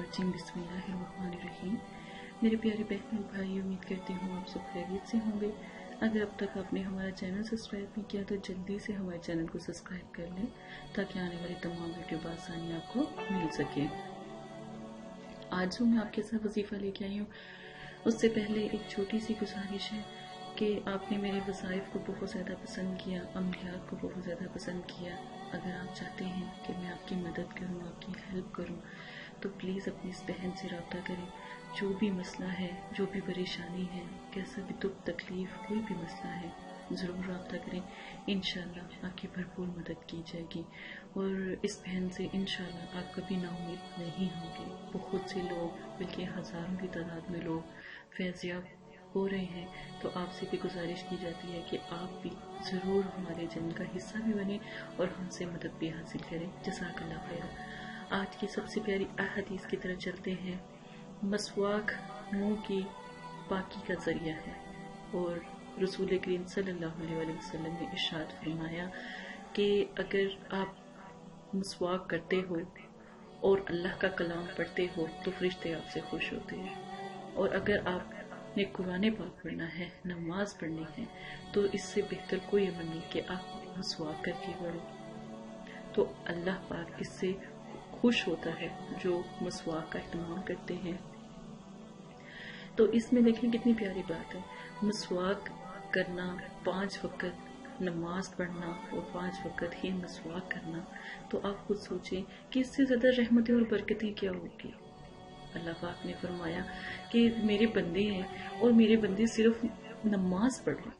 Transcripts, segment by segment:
रजीम बिस्मिल्लाहिर्रहमानिर्रहीम। मेरे प्यारे बहन भाई, उम्मीद करती हूँ आप सब खैरियत से होंगे। अगर अब तक आपने हमारा चैनल सब्सक्राइब नहीं किया तो जल्दी से हमारे चैनल को सब्सक्राइब कर लें ताकि आने वाली तमाम वीडियो बआसानी आपको मिल सके। आज जो मैं आपके साथ वजीफ़ा लेके आई हूँ, उससे पहले एक छोटी सी गुजारिश है कि आपने मेरे वज़ाइफ को बहुत ज़्यादा पसंद किया, अमलियात को बहुत ज़्यादा पसंद किया। अगर आप चाहते हैं कि मैं आपकी मदद करूं, आपकी हेल्प करूं, तो प्लीज़ अपनी इस बहन से रब्ता करें। जो भी मसला है, जो भी परेशानी है, कैसा भी दुख तकलीफ़, कोई भी मसला है, ज़रूर रब्ता करें। इंशाअल्लाह आपकी भरपूर मदद की जाएगी और इस बहन से इंशाअल्लाह आप कभी नाउम्मीद नहीं होंगे। बहुत से लोग, बल्कि हज़ारों की तादाद में लोग फैज़याब हो रहे हैं, तो आपसे भी गुजारिश की जाती है कि आप भी ज़रूर हमारे जन्म का हिस्सा भी बने और हमसे मदद भी हासिल करें। जज़ाकल्लाह खैर। आज की सबसे प्यारी अहदीस की तरफ चलते हैं। मसवाक मुंह की पाकी का ज़रिया है और रसूल करीम सल्लल्लाहु अलैहि वसल्लम ने इरशाद फरमाया कि अगर आप मसवाक करते हो और अल्लाह का कलाम पढ़ते हो तो फरिश्ते आपसे खुश होते हैं, और अगर आपने कुरान पाक पढ़ना है, नमाज पढ़नी है, तो इससे बेहतर कोई अमल नहीं कि आप मसवाक करके पढ़ो। तो अल्लाह पाक इससे खुश होता है जो मसवाक का इस्तेमाल करते हैं। तो इसमें देखें कितनी प्यारी बात है। मसवाक करना, 5 वक़्त नमाज पढ़ना और 5 वक़्त ही मसवाक करना, तो आप खुद सोचें कि इससे ज़्यादा रहमतें और बरकतें क्या होगी। अल्लाह पाक ने फरमाया कि मेरे बंदे हैं और मेरे बंदे सिर्फ नमाज पढ़ लें,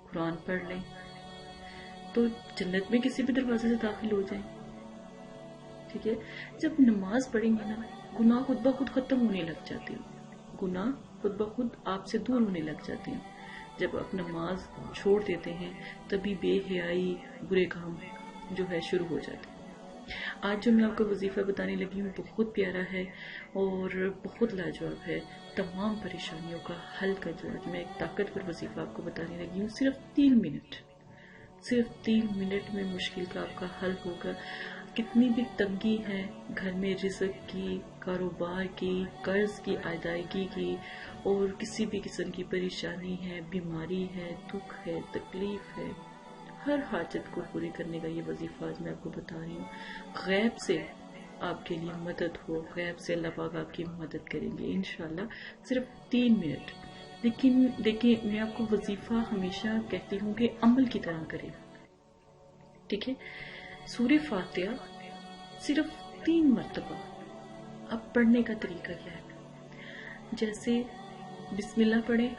कुरान पढ़ लें, तो जन्नत में किसी भी दरवाजे से दाखिल हो जाएं। ठीक है, जब नमाज पढ़ेंगे ना, गुनाह खुद ब खुद खत्म होने लग जाते हैं, गुनाह खुद ब खुद आपसे दूर होने लग जाते हैं। जब आप नमाज छोड़ देते हैं तभी बेहयाई, बुरे काम जो है शुरू हो जाते हैं। आज जो मैं आपको वजीफ़ा बताने लगी हूँ बहुत प्यारा है और बहुत लाजवाब है। तमाम परेशानियों का हल का जो मैं एक ताकतवर वजीफ़ा आपको बताने लगी हूँ। सिर्फ 3 मिनट में मुश्किल का आपका हल होगा। कितनी भी तंगी है घर में, रिज़्क़ की, कारोबार की, कर्ज की अदायगी की, और किसी भी किस्म की परेशानी है, बीमारी है, दुख है, तकलीफ है, हर हाजत को पूरी करने का ये वजीफा आज मैं आपको बता रही हूँ। गैब से आपके लिए मदद हो, गैब से अल्लाह पाक आपकी मदद करेंगे इंशाल्लाह। सिर्फ 3 मिनट। लेकिन देखिए, मैं आपको वजीफा हमेशा कहती हूँ कि अमल की तरह करें। ठीक है, सूरह फातिहा सिर्फ 3 मरतबा। अब पढ़ने का तरीका क्या है? जैसे बिस्मिल्लाह पढ़े,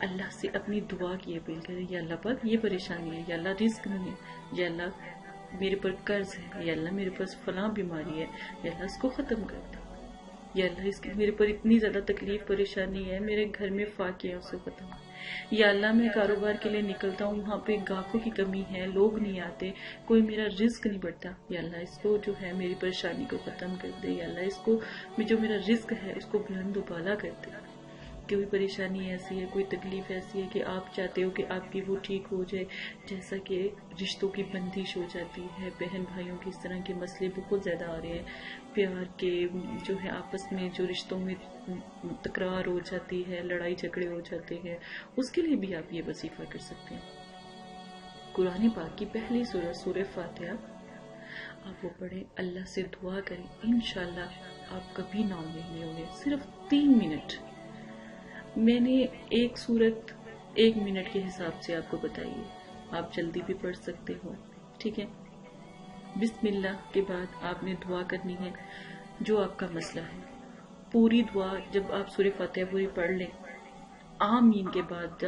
अल्लाह से अपनी दुआ की अपील करें, या अल्लाह पाक ये परेशानी है, या अल्लाह रिस्क नहीं है, या अल्लाह मेरे पर कर्ज है, या अल्लाह मेरे पास फलां बीमारी है, या अल्लाह इसको ख़त्म कर दे, या अल्लाह इसकी मेरे पर इतनी ज़्यादा तकलीफ परेशानी है, मेरे घर में फाके हैं उसको ख़त्म, या अल्लाह मैं कारोबार के लिए निकलता हूँ, वहाँ पे ग्राहकों की कमी है, लोग नहीं आते, कोई मेरा रिस्क नहीं बढ़ता, या अल्लाह इसको जो है मेरी परेशानी को ख़त्म कर दे, या अल्लाह इसको जो मेरा रिस्क है उसको बुलंद उबाला कर दे। कोई परेशानी ऐसी है, कोई तकलीफ ऐसी है कि आप चाहते हो कि आपकी वो ठीक हो जाए, जैसा कि रिश्तों की बंदिश हो जाती है, बहन भाइयों के इस तरह के मसले बहुत ज़्यादा आ रहे हैं, प्यार के जो है आपस में जो रिश्तों में तकरार हो जाती है, लड़ाई झगड़े हो जाते हैं, उसके लिए भी आप ये वजीफा कर सकते हैं। कुरान पाक की पहली सूरह सूरह फातिहा आप वो पढ़ें, अल्लाह से दुआ करें, इंशाल्लाह आप कभी नाउम्मीद नहीं होंगे। सिर्फ 3 मिनट। मैंने एक सूरत 1 मिनट के हिसाब से आपको बताई है, आप जल्दी भी पढ़ सकते हो। ठीक है, बिस्मिल्लाह के बाद आपने दुआ करनी है जो आपका मसला है। पूरी दुआ जब आप सूरह फातिहा पूरी पढ़ लें, आमीन के बाद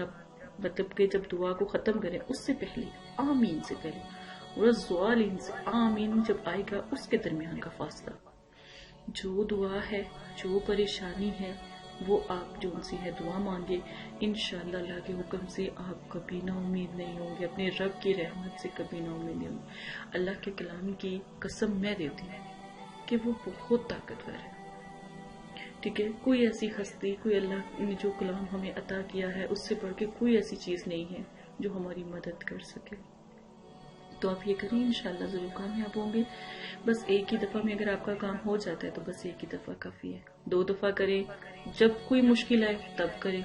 मतलब कि जब दुआ को ख़त्म करें उससे पहले आमीन से करें, और ज़वालिन से आमीन जब आएगा उसके दरमियान का फासला। जो दुआ है, जो परेशानी है, वो आप जो उनसे है दुआ मांगे, इंशाअल्लाह अल्लाह के हुक्म से आप कभी ना उम्मीद नहीं होंगे, अपने रब की रहमत से कभी ना उम्मीद नहीं होंगे। अल्लाह के कलाम की कसम मैं देती हूँ कि वो बहुत ताकतवर है। ठीक है, कोई ऐसी हस्ती, कोई अल्लाह ने जो कलाम हमें अता किया है उससे बढ़ के कोई ऐसी चीज़ नहीं है जो हमारी मदद कर सके। तो आप ये करें, इंशाल्लाह ज़रूर कामयाब होंगे। बस एक ही दफ़ा में अगर आपका काम हो जाता है तो बस एक ही दफ़ा काफ़ी है। 2 दफ़ा करें, जब कोई मुश्किल आए तब करें।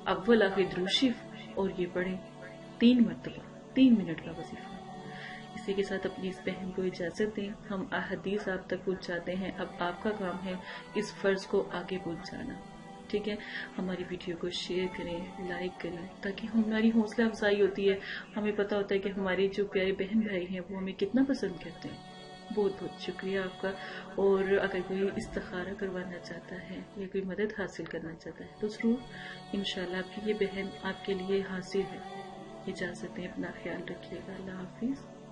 अव्वल आखिर दुरूद शरीफ और ये पढ़ें 3 मरतबा, 3 मिनट का वजीफा। इसी के साथ अपनी इस बहन को इजाज़त दें। हम अहदीस आप तक पहुँचाते हैं, अब आपका काम है इस फ़र्ज़ को आगे पहुँचाना। ठीक है, हमारी वीडियो को शेयर करें, लाइक करें, ताकि हमारी हौसला अफजाई होती है। हमें पता होता है कि हमारे जो प्यारे बहन भाई हैं वो हमें कितना पसंद करते हैं। बहुत बहुत शुक्रिया आपका। और अगर कोई इस्तिखारा करवाना चाहता है या कोई मदद हासिल करना चाहता है तो ज़रूर इंशाल्लाह आपकी ये बहन आपके लिए हाजिर है। इजाज़त दें, अपना ख्याल रखिएगा। अल्लाह हाफिज़।